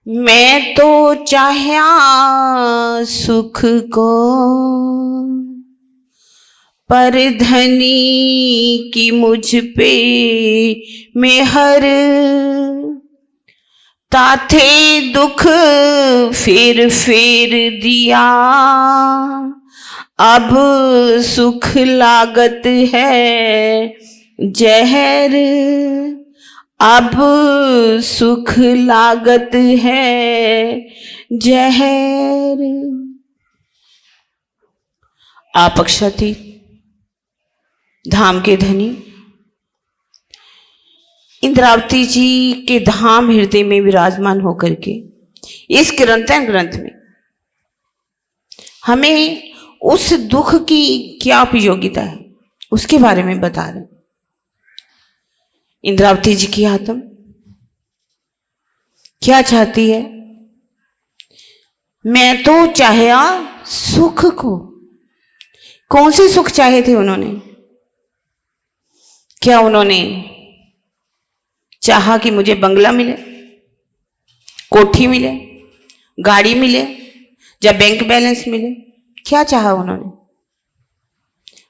मैं तो चाह्या सुख को, पर धनी की मुझ पे मेहर, ताथे दुख फेर फेर दिया, अब सुख लागत है जहर, अब सुख लागत है जहर। आप अक्षती धाम के धनी इंद्रावती जी के धाम हृदय में विराजमान होकर के इस कीर्तन ग्रंथ में हमें उस दुख की क्या उपयोगिता है उसके बारे में बता रहे हैं। इंद्रावती जी की आत्मा क्या चाहती है? मैं तो चाह्या सुख को। कौन से सुख चाहे थे उन्होंने? क्या उन्होंने चाहा कि मुझे बंगला मिले, कोठी मिले, गाड़ी मिले या बैंक बैलेंस मिले? क्या चाहा उन्होंने?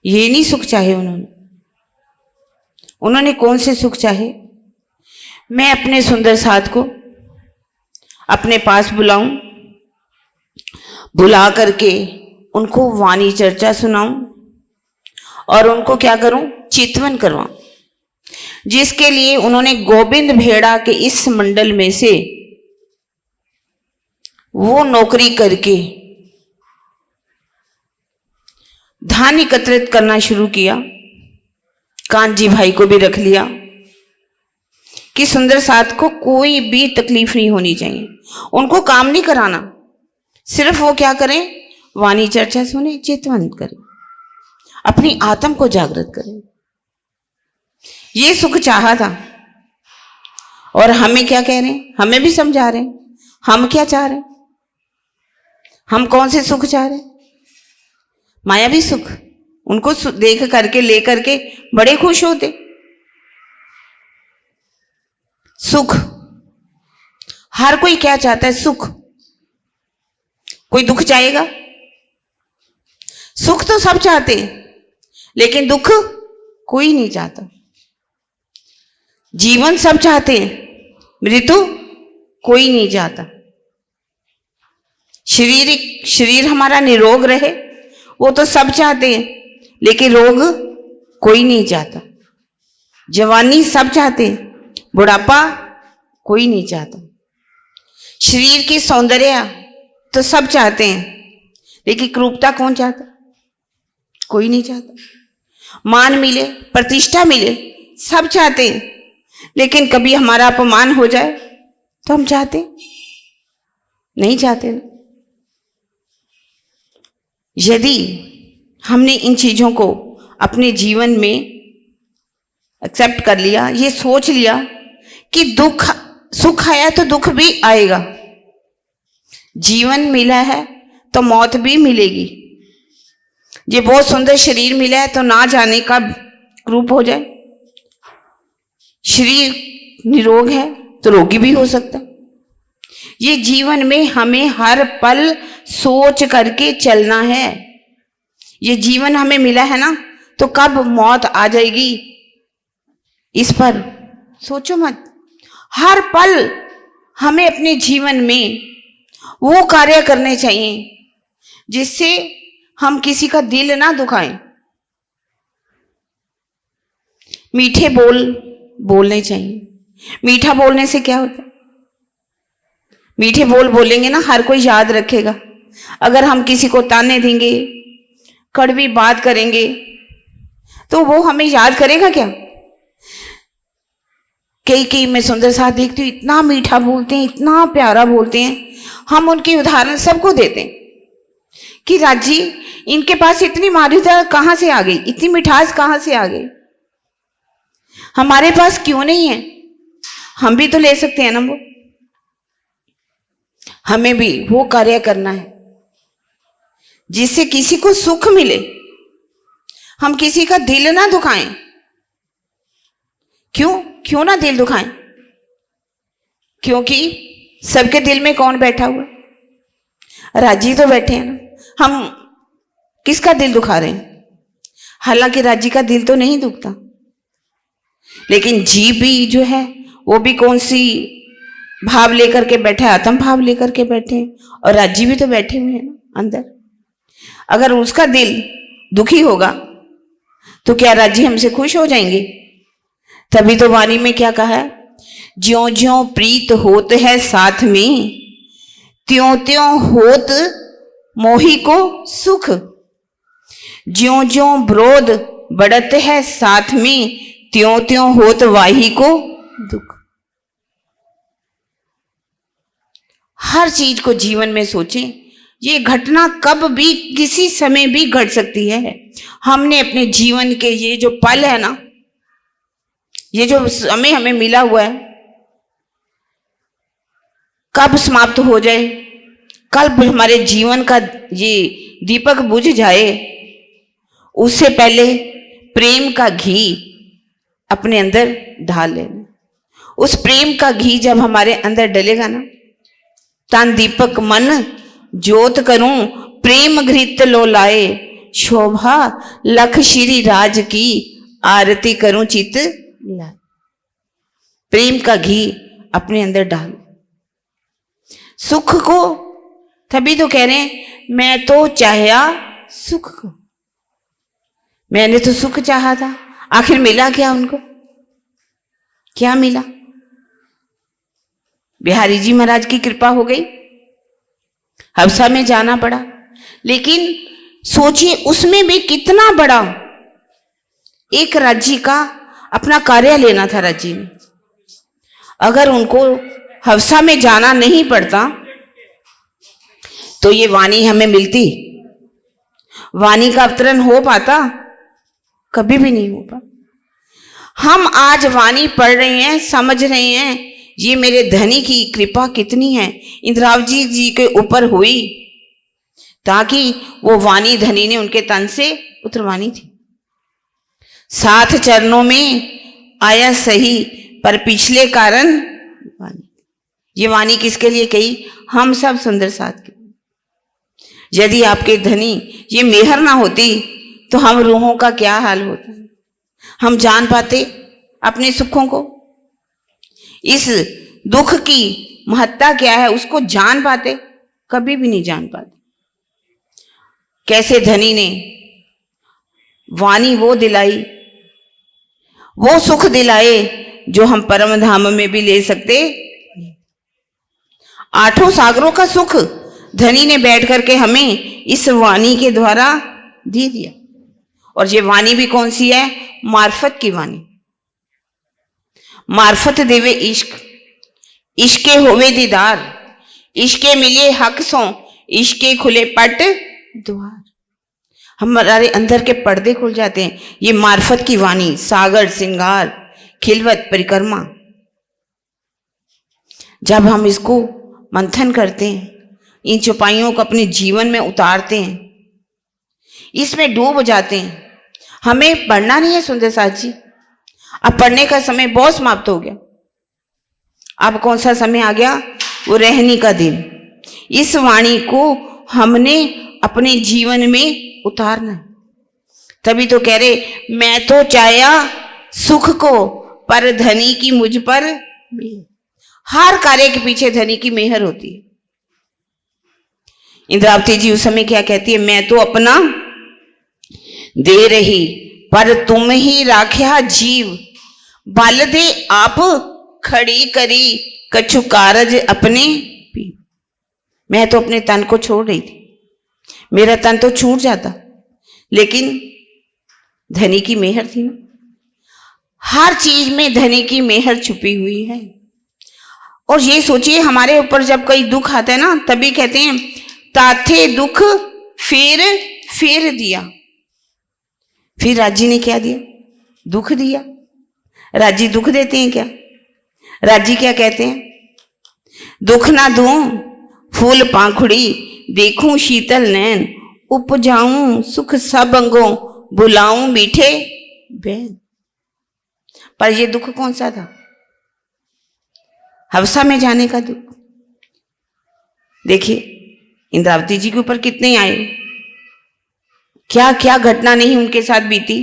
ये नहीं सुख चाहे उन्होंने। उन्होंने कौन से सुख चाहे? मैं अपने सुंदर साथ को अपने पास बुलाऊं, बुला करके उनको वाणी चर्चा सुनाऊं और उनको क्या करूं? चितवन करवाऊं, जिसके लिए उन्होंने गोविंद भेड़ा के इस मंडल में से वो नौकरी करके धन एकत्रित करना शुरू किया। कांजी भाई को भी रख लिया कि सुंदर साथ को कोई भी तकलीफ नहीं होनी चाहिए, उनको काम नहीं कराना, सिर्फ वो क्या करें? वाणी चर्चा सुने, चितवन करें, अपनी आत्म को जागृत करें। ये सुख चाहा था। और हमें क्या कह रहे हैं? हमें भी समझा रहे हैं। हम क्या चाह रहे हैं? हम कौन से सुख चाह रहे हैं? मायावी सुख। उनको देख करके ले करके बड़े खुश होते। सुख हर कोई क्या चाहता है? सुख। कोई दुख चाहेगा? सुख तो सब चाहते हैं, लेकिन दुख कोई नहीं चाहता। जीवन सब चाहते हैं, मृत्यु कोई नहीं चाहता। शरीर हमारा निरोग रहे वो तो सब चाहते हैं, लेकिन रोग कोई नहीं चाहता। जवानी सब चाहते हैं, बुढ़ापा कोई नहीं चाहता। शरीर की सौंदर्य तो सब चाहते हैं, लेकिन क्रूरता कौन चाहता? कोई नहीं चाहता। मान मिले, प्रतिष्ठा मिले, सब चाहते हैं, लेकिन कभी हमारा अपमान हो जाए तो हम चाहते नहीं? चाहते ना। यदि हमने इन चीजों को अपने जीवन में एक्सेप्ट कर लिया, ये सोच लिया कि दुख सुख आया तो दुख भी आएगा, जीवन मिला है तो मौत भी मिलेगी, ये बहुत सुंदर शरीर मिला है तो ना जाने का रूप हो जाए, शरीर निरोग है तो रोगी भी हो सकता है। ये जीवन में हमें हर पल सोच करके चलना है। ये जीवन हमें मिला है ना, तो कब मौत आ जाएगी इस पर सोचो मत। हर पल हमें अपने जीवन में वो कार्य करने चाहिए जिससे हम किसी का दिल ना दुखाएं। मीठे बोल बोलने चाहिए। मीठा बोलने से क्या होता है? मीठे बोल बोलेंगे ना, हर कोई याद रखेगा। अगर हम किसी को ताने देंगे, कड़वी बात करेंगे, तो वो हमें याद करेगा क्या? कई मैं सुंदर साथ देखती हूँ, इतना मीठा बोलते हैं, इतना प्यारा बोलते हैं। हम उनकी उदाहरण सबको देते हैं कि राजी इनके पास इतनी माधुर्यता कहां से आ गई, इतनी मिठास कहां से आ गई, हमारे पास क्यों नहीं है? हम भी तो ले सकते हैं ना। वो हमें भी वो कार्य करना है जिससे किसी को सुख मिले, हम किसी का दिल ना दुखाएं। क्यों ना दिल दुखाएं? क्योंकि सबके दिल में कौन बैठा हुआ? राजी तो बैठे हैं ना। हम किसका दिल दुखा रहे हैं? हालांकि राजी का दिल तो नहीं दुखता, लेकिन जीव भी जो है वो भी कौन सी भाव लेकर के बैठे? आत्म भाव लेकर के बैठे हैं। और राजी भी तो बैठे हुए हैं ना अंदर। अगर उसका दिल दुखी होगा तो क्या राजी हमसे खुश हो जाएंगे? तभी तो वाणी में क्या कहा है? ज्यों ज्यों प्रीत होत है साथ में, त्यों त्यों होत मोही को सुख। ज्यों ज्यों विरोध बढ़त है साथ में, त्यों त्यों होत वाही को दुख। हर चीज को जीवन में सोचें। ये घटना कब भी किसी समय भी घट सकती है। हमने अपने जीवन के ये जो पल है ना, ये जो समय हमें मिला हुआ है, कब समाप्त हो जाए, कब हमारे जीवन का ये दीपक बुझ जाए, उससे पहले प्रेम का घी अपने अंदर ढाल लेना। उस प्रेम का घी जब हमारे अंदर डलेगा ना, तन दीपक मन ज्योत करूं प्रेम घृत लो लाए, शोभा लख श्री राज की आरती करूं चित लाए। प्रेम का घी अपने अंदर डाल। सुख को तभी तो कह रहे हैं, मैं तो चाहा सुख को। मैंने तो सुख चाहा था, आखिर मिला क्या उनको? क्या मिला? बिहारी जी महाराज की कृपा हो गई, हवसा में जाना पड़ा। लेकिन सोचिए उसमें भी कितना बड़ा एक राज्य का अपना कार्य लेना था राज्य में। अगर उनको हवसा में जाना नहीं पड़ता तो ये वाणी हमें मिलती? वाणी का अवतरण हो पाता? कभी भी नहीं हो पाता। हम आज वाणी पढ़ रहे हैं, समझ रहे हैं, ये मेरे धनी की कृपा कितनी है इंद्रावजी जी के ऊपर हुई, ताकि वो वाणी धनी ने उनके तन से उतरवानी थी। 7 चरणों में आया सही, पर पिछले कारण वाणी। ये वाणी किसके लिए कही? हम सब सुंदर साथ के। यदि आपके धनी ये मेहर ना होती तो हम रूहों का क्या हाल होता? हम जान पाते अपने सुखों को? इस दुख की महत्ता क्या है उसको जान पाते? कभी भी नहीं जान पाते। कैसे धनी ने वाणी वो दिलाई, वो सुख दिलाए जो हम परम धाम में भी ले सकते। 8 सागरों का सुख धनी ने बैठ करके हमें इस वाणी के द्वारा दे दिया। और ये वाणी भी कौन सी है? मार्फत की वाणी। मार्फत देवे इश्क, इश्के होवे दीदार, इश्के मिले हक सो, इश्के खुले पट द्वार। हमारे अंदर के पर्दे खुल जाते हैं। ये मार्फत की वाणी, सागर श्रृंगार खिलवत परिक्रमा, जब हम इसको मंथन करते हैं, इन चौपाइयों को अपने जीवन में उतारते हैं, इसमें डूब जाते हैं। हमें पढ़ना नहीं है सुंदर साथ जी, अब पढ़ने का समय बहुत समाप्त हो गया। अब कौन सा समय आ गया? वो रहने का दिन। इस वाणी को हमने अपने जीवन में उतारना है। तभी तो कह रहे, मैं तो चाहा सुख को, पर धनी की मुझ पर मेहर। हर कार्य के पीछे धनी की मेहर होती है। इंद्रावती जी उस समय क्या कहती है? मैं तो अपना दे रही, पर तुम ही राख्या जीव, बल दे आप खड़ी करी, कछु कारज अपने पी। मैं तो अपने तन को छोड़ रही थी, मेरा तन तो छूट जाता, लेकिन धनी की मेहर थी ना। हर चीज में धनी की मेहर छुपी हुई है। और ये सोचिए, हमारे ऊपर जब कोई दुख आता है ना, तभी कहते हैं ताथे दुख फेर दिया। फिर राजी ने क्या दिया? दुख दिया। राजी दुख देते हैं क्या? राजी क्या कहते हैं? दुख ना दूं फूल पाखुड़ी, देखूं शीतल नैन, उपजाऊं सुख सब अंगों, बुलाऊं मीठे बैन। पर ये दुख कौन सा था? हवसा में जाने का दुख। देखिए इंद्रावती जी के ऊपर कितने आए, क्या क्या घटना नहीं उनके साथ बीती,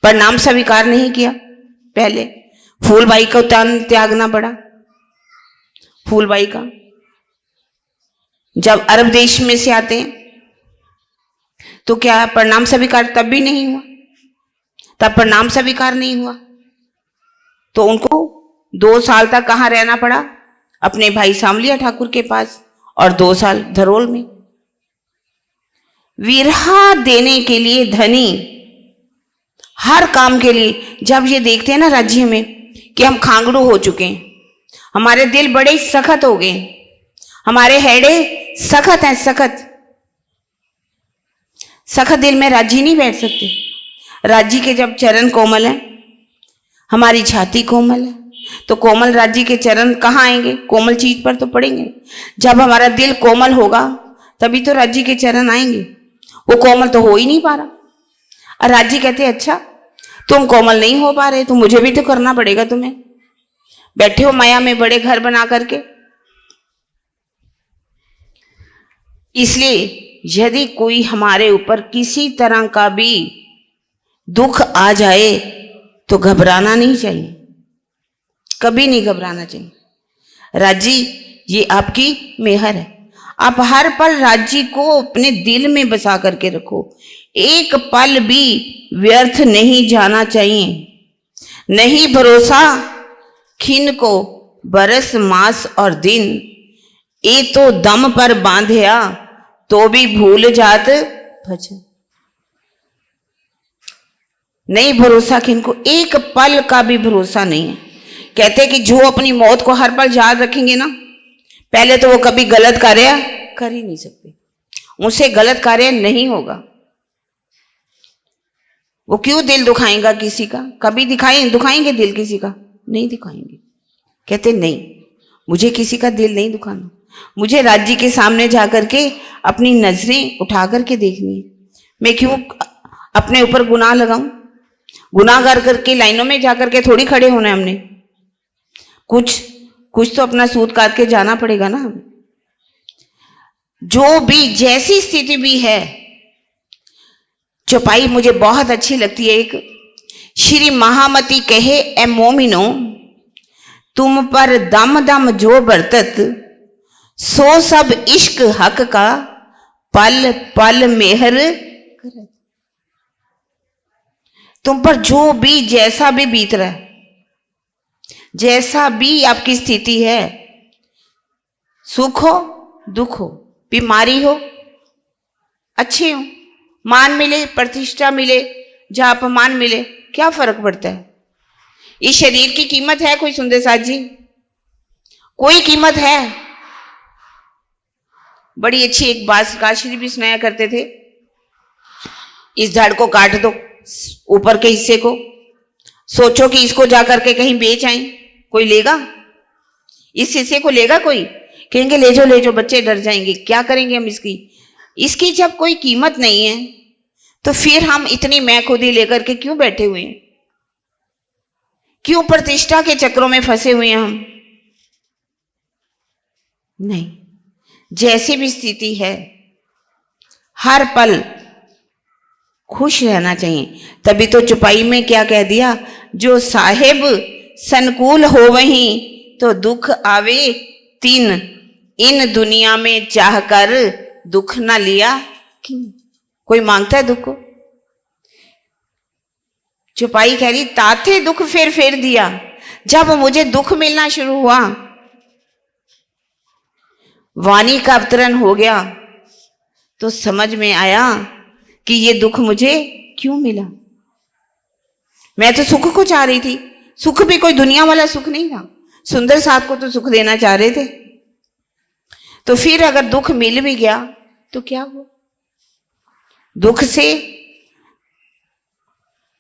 परिणाम स्वीकार नहीं किया। पहले फूलबाई को त्यागना पड़ा। फूलबाई का जब अरब देश में से आते हैं तो क्या परिणाम स्वीकार तब भी नहीं हुआ, तब परिणाम स्वीकार नहीं हुआ तो उनको 2 साल तक कहां रहना पड़ा, अपने भाई सांवलिया ठाकुर के पास, और 2 साल धरोल में। विरहा देने के लिए धनी हर काम के लिए, जब ये देखते हैं ना राज्य में कि हम खांगड़ू हो चुके हैं, हमारे दिल बड़े सख्त हो गए, हमारे हेड़े सख्त हैं, सख्त सख्त दिल में राज्य नहीं बैठ सकते। राज्य के जब चरण कोमल है, हमारी छाती कोमल है, तो कोमल राज्य के चरण कहाँ आएंगे, कोमल चीज पर तो पड़ेंगे। जब हमारा दिल कोमल होगा तभी तो राज्य के चरण आएंगे, वो कोमल तो हो ही नहीं पा रहा। और राज्य कहते अच्छा तुम कोमल नहीं हो पा रहे तो मुझे भी तो करना पड़ेगा, तुम्हें बैठे हो माया में बड़े घर बना करके। इसलिए यदि कोई हमारे ऊपर किसी तरह का भी दुख आ जाए तो घबराना नहीं चाहिए, कभी नहीं घबराना चाहिए। राज्य ये आपकी मेहर है, आप हर पल राज्य को अपने दिल में बसा करके रखो, एक पल भी व्यर्थ नहीं जाना चाहिए। नहीं भरोसा खिन को बरस मास और दिन, ये तो दम पर बांधया तो भी भूल जात भजन। नहीं भरोसा खिन को, एक पल का भी भरोसा नहीं है। कहते कि जो अपनी मौत को हर पल याद रखेंगे ना, पहले तो वो कभी गलत कार्य कर ही नहीं सकते, उनसे गलत कार्य नहीं होगा। वो क्यों दिल दुखाएगा किसी का, कभी दुखाएंगे दिल किसी का, नहीं दिखाएंगे। कहते नहीं, मुझे किसी का दिल नहीं दुखाना, मुझे राज्य के सामने जाकर के अपनी नजरें उठा करके देखनी है। मैं क्यों अपने ऊपर गुनाह लगाऊं, गुनाह कर करके लाइनों में जाकर के थोड़ी खड़े होना है हमने, कुछ तो अपना सूद काट के जाना पड़ेगा ना हमें। जो भी जैसी स्थिति भी है, चौपाई मुझे बहुत अच्छी लगती है। एक श्री महामती कहे ए मोमिनो, तुम पर दम दम जो बरतत, सो सब इश्क हक का पल पल मेहर करत। तुम पर जो भी जैसा भी बीत रहा है, जैसा भी आपकी स्थिति है, सुख हो दुख हो, बीमारी हो अच्छे हो, मान मिले प्रतिष्ठा मिले जहां अपमान मिले, क्या फर्क पड़ता है। इस शरीर की कीमत है कोई सुंदर साथ जी, कोई कीमत है। बड़ी अच्छी एक बात काश्री भी सुनाया करते थे, इस झाड़ को काट दो, ऊपर के हिस्से को, सोचो कि इसको जाकर के कहीं बेच आए, कोई लेगा इस हिस्से को, लेगा कोई? कहेंगे ले जाओ, बच्चे डर जाएंगे, क्या करेंगे हम इसकी जब कोई कीमत नहीं है तो फिर हम इतनी मैं खुदी लेकर के क्यों बैठे हुए हैं, क्यों प्रतिष्ठा के चक्रों में फंसे हुए हैं हम? नहीं, जैसी भी स्थिति है हर पल खुश रहना चाहिए। तभी तो चौपाई में क्या कह दिया, जो साहेब संकुल हो वहीं तो दुख आवे तीन, इन दुनिया में चाह कर दुख ना लिया। कोई मांगता है दुख को? चौपाई कह रही ताथे दुख फेर दिया। जब मुझे दुख मिलना शुरू हुआ, वाणी का अवतरण हो गया, तो समझ में आया कि ये दुख मुझे क्यों मिला। मैं तो सुख को चाह रही थी, सुख भी कोई दुनिया वाला सुख नहीं था, सुंदर साथ को तो सुख देना चाह रहे थे। तो फिर अगर दुख मिल भी गया तो क्या हुआ? दुख से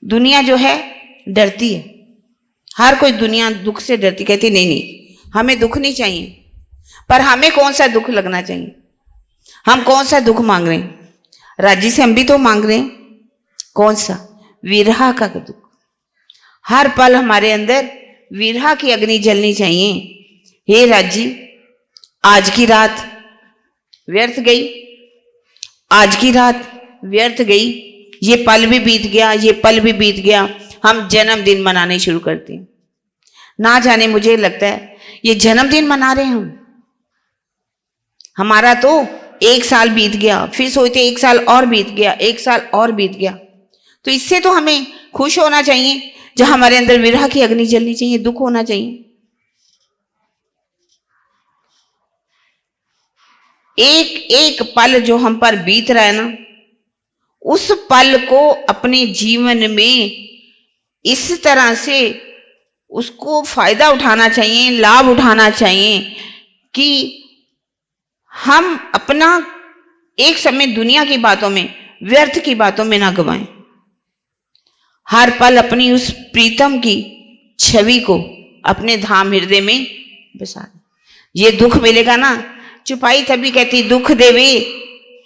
दुनिया जो है डरती है, हर कोई दुनिया दुख से डरती, कहती नहीं हमें दुख नहीं चाहिए। पर हमें कौन सा दुख लगना चाहिए? हम कौन सा दुख मांग रहे हैं? राज्य से हम भी तो मांग रहे हैं, कौन सा? विरहा का दुख। हर पल हमारे अंदर विरहा की अग्नि जलनी चाहिए। हे राज्य, आज की रात व्यर्थ गई। आज की रात व्यर्थ गई, ये पल भी बीत गया, ये पल भी बीत गया। हम जन्मदिन मनाने शुरू करते हैं। ना जाने मुझे लगता है ये जन्मदिन मना रहे हैं हम। हमारा तो 1 साल बीत गया, फिर सोचते 1 साल और बीत गया, 1 साल और बीत गया। तो इससे तो हमें खुश होना चाहिए, जो हमारे अंदर विरह की अग्नि जलनी चाहिए, दुख होना चाहिए। एक एक पल जो हम पर बीत रहा है ना, उस पल को अपने जीवन में इस तरह से उसको फायदा उठाना चाहिए, लाभ उठाना चाहिए कि हम अपना एक समय दुनिया की बातों में, व्यर्थ की बातों में ना गवाएं। हर पल अपनी उस प्रीतम की छवि को अपने धाम हृदय में बसा। ये दुख मिलेगा ना, चुपाई तभी कहती दुख देवे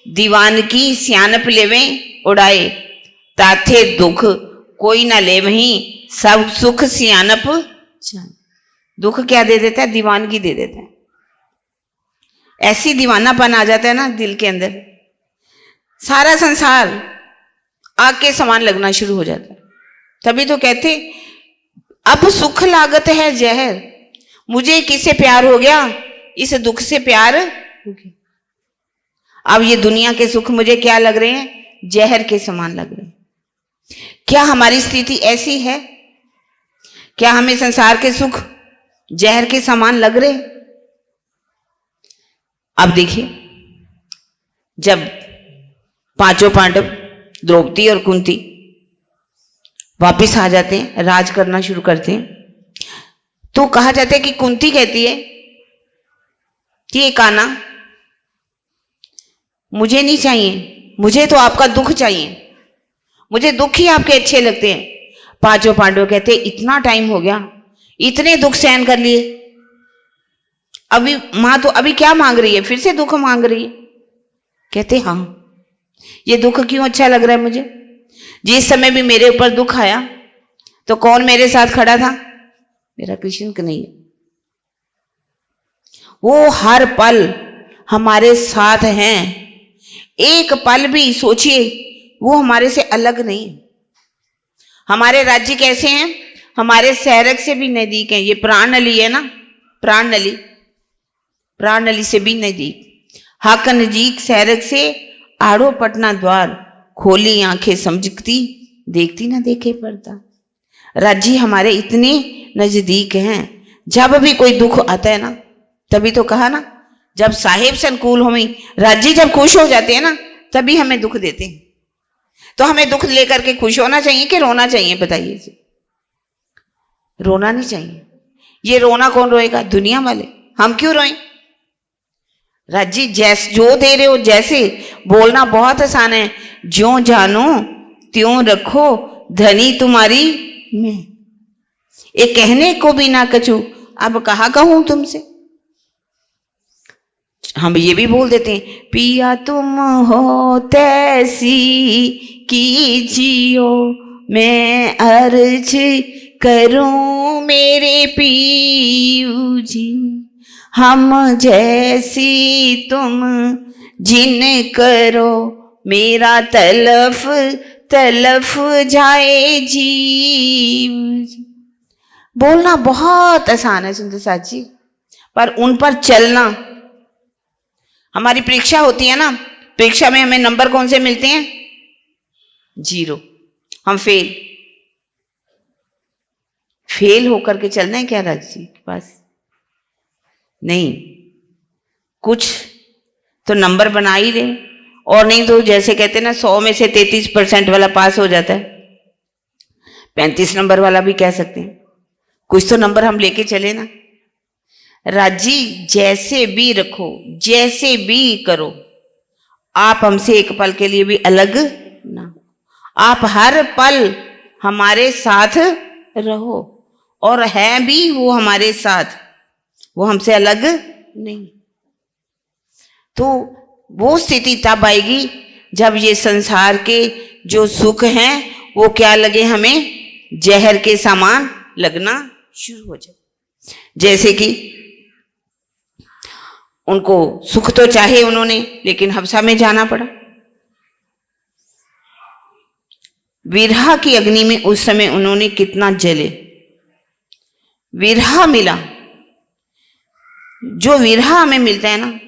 दीवान की सियानप लेवे उड़ाए, ताथे दुख कोई ना ले वहीं सब सुख सियानप। दुख क्या दे देता है? दीवानगी दे देता है। ऐसी दीवानापन आ जाता है ना दिल के अंदर, सारा संसार आग के समान लगना शुरू हो जाता है। तभी तो कहते अब सुख लागत है जहर, मुझे किससे प्यार हो गया? इस दुख से प्यार हो गया। अब ये दुनिया के सुख मुझे क्या लग रहे हैं? जहर के समान लग रहे हैं। क्या हमारी स्थिति ऐसी है? क्या हमें संसार के सुख जहर के समान लग रहे? अब देखिए, जब पांचों पांडव द्रौपदी और कुंती वापिस आ जाते हैं, राज करना शुरू करते हैं, तो कहा जाता है कि कुंती कहती है कि ये कान्हा मुझे नहीं चाहिए, मुझे तो आपका दुख चाहिए, मुझे दुख ही आपके अच्छे लगते हैं। पांचों पांडव कहते इतना टाइम हो गया, इतने दुख सहन कर लिए, अभी मां तो अभी क्या मांग रही है? फिर से दुख मांग रही है। कहते हाँ, ये दुख क्यों अच्छा लग रहा है मुझे? जिस समय भी मेरे ऊपर दुख आया तो कौन मेरे साथ खड़ा था? मेरा कृष्ण कन्हैया। वो हर पल हमारे साथ हैं। एक पल भी सोचिए वो हमारे से अलग नहीं है। हमारे राज्य कैसे हैं? हमारे सैरक से भी नजदीक है। ये प्राण नली है ना, प्राण नली, प्राण नली से भी नजदीक। हाक नजीक सैरक से आड़ो पटना द्वार, खोली आंखें समझती, देखती ना देखे पर्दा। राज्य हमारे इतने नजदीक हैं। जब भी कोई दुख आता है ना, तभी तो कहा ना, जब साहेब से अनुकूल हो, राज्य जब खुश हो जाते हैं ना, तभी हमें दुख देते हैं। तो हमें दुख लेकर के खुश होना चाहिए कि रोना चाहिए? बताइए जी। रोना नहीं चाहिए। ये रोना कौन रोएगा? दुनिया वाले। हम क्यों रोएं? राज्य जैसे जो दे रहे हो, जैसे बोलना बहुत आसान है, ज्यों जानो त्यों रखो धनी तुम्हारी मैं, ये कहने को भी ना कछू, अब कहा कहूं तुमसे। हम ये भी बोल देते हैं, पिया तुम हो तैसी कीजियो, मैं अर्ज करूं मेरे पीयू जी, हम जैसी तुम जिन करो, मेरा तलफ तलफ जाए जीव। बोलना बहुत आसान है सुंदर साथ जी, पर उन पर चलना। हमारी परीक्षा होती है ना, परीक्षा में हमें नंबर कौन से मिलते हैं? 0। हम फेल। फेल होकर के चलना है क्या राज जी के पास? नहीं, कुछ तो नंबर बना ही दे, और नहीं तो जैसे कहते हैं ना, 100 में से 33% वाला पास हो जाता है, 35 नंबर वाला भी कह सकते हैं। कुछ तो नंबर हम लेके चले ना। राजी जैसे भी रखो, जैसे भी करो, आप हमसे एक पल के लिए भी अलग ना। आप हर पल हमारे साथ रहो, और है भी वो हमारे साथ, वो हमसे अलग नहीं। तो वो स्थिति तब आएगी जब ये संसार के जो सुख हैं वो क्या लगे हमें? जहर के समान लगना शुरू हो जाए। जैसे कि उनको सुख तो चाहे उन्होंने, लेकिन हबसा में जाना पड़ा। विरह की अग्नि में उस समय उन्होंने कितना जले। विरह मिला, जो विरह हमें मिलता है ना,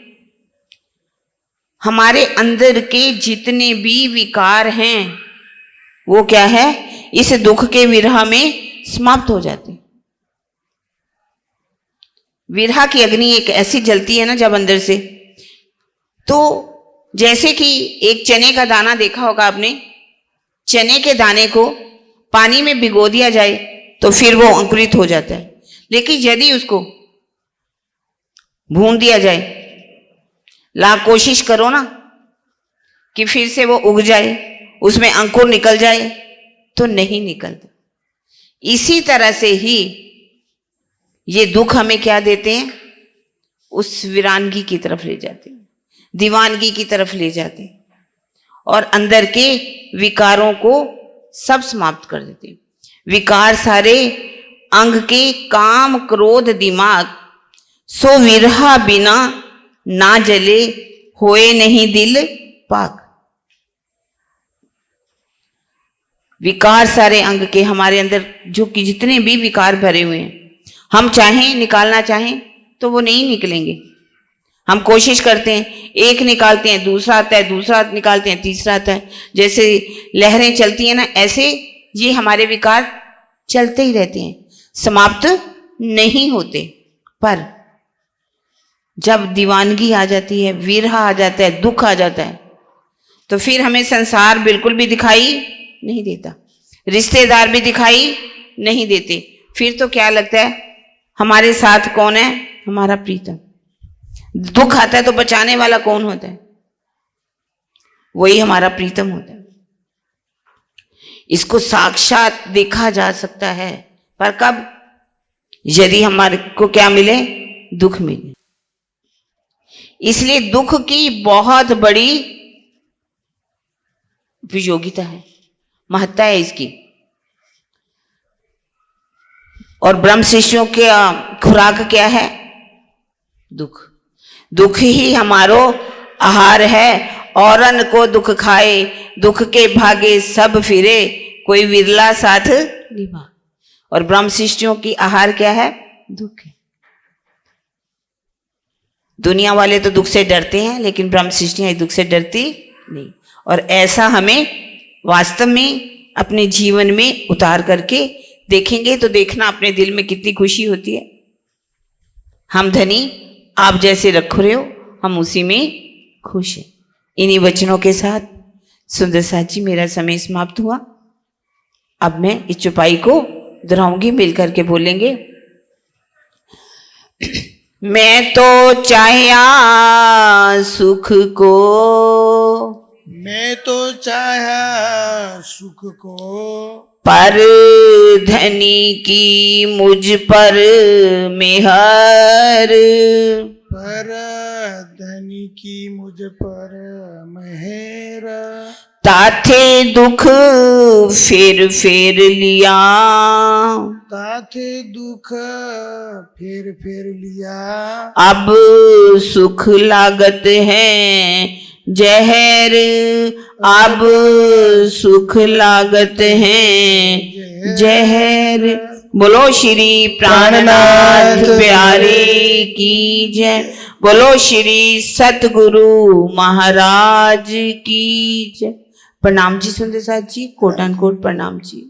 हमारे अंदर के जितने भी विकार हैं वो क्या है, इस दुख के विरह में समाप्त हो जाते हैं। विरह की अग्नि एक ऐसी जलती है ना जब अंदर से, तो जैसे कि एक चने का दाना देखा होगा आपने, चने के दाने को पानी में भिगो दिया जाए तो फिर वो अंकुरित हो जाता है, लेकिन यदि उसको भून दिया जाए, लाख कोशिश करो ना कि फिर से वो उग जाए, उसमें अंकुर निकल जाए, तो नहीं निकलता। इसी तरह से ही ये दुख हमें क्या देते हैं, उस वीरानगी की तरफ ले जाते हैं, दीवानगी की तरफ ले जाते हैं और अंदर के विकारों को सब समाप्त कर देते हैं। विकार सारे अंग के काम क्रोध दिमाग, सो विरहा बिना ना जले, होए नहीं दिल पाक। विकार सारे अंग के हमारे अंदर जो कि जितने भी विकार भरे हुए हैं, हम चाहें निकालना चाहें तो वो नहीं निकलेंगे। हम कोशिश करते हैं, एक निकालते हैं दूसरा आता है, दूसरा निकालते हैं तीसरा आता है। जैसे लहरें चलती हैं ना, ऐसे ये हमारे विकार चलते ही रहते हैं, समाप्त नहीं होते। पर जब दीवानगी आ जाती है, विरह आ जाता है, दुख आ जाता है, तो फिर हमें संसार बिल्कुल भी दिखाई नहीं देता, रिश्तेदार भी दिखाई नहीं देते। फिर तो क्या लगता है, हमारे साथ कौन है, हमारा प्रीतम। दुख आता है तो बचाने वाला कौन होता है, वही हमारा प्रीतम होता है। इसको साक्षात देखा जा सकता है, पर कब, यदि हमारे को क्या मिले, दुख मिले। इसलिए दुख की बहुत बड़ी उपयोगिता है, महत्ता है इसकी। और ब्रह्म शिष्यों के खुराक क्या है, दुख। दुख ही हमारो आहार है, औरन को दुख खाए, दुख के भागे सब फिरे, कोई विरला साथ निभा। और ब्रह्म शिष्यों की आहार क्या है, दुख है। दुनिया वाले तो दुख से डरते हैं, लेकिन ब्रह्म शिष्टियां दुख से डरती नहीं। और ऐसा हमें वास्तव में अपने जीवन में उतार करके देखेंगे तो देखना अपने दिल में कितनी खुशी होती है। हम धनी आप जैसे रख रहे हो, हम उसी में खुश हैं। इन्हीं वचनों के साथ सुंदर साथ जी, मेरा समय समाप्त हुआ। अब मैं इस चौपाई को दोहराऊंगी, मिलकर के बोलेंगे। मैं तो चाहया सुख को, मैं तो चाहा सुख को, पर धनी की मुझ पर मेहर, पर धनी की मुझ पर मेहर, ताथे दुख फेर फेर लिया, ताथे दुख फेर फेर लिया, अब सुख लागत है जहर, अब सुख लागत है जहर। बोलो श्री प्राणनाथ प्यारे की जय, बोलो श्री सतगुरु महाराज की जय। प्रणाम जी सुंदर साथ जी, कोटान कोट प्रणाम जी।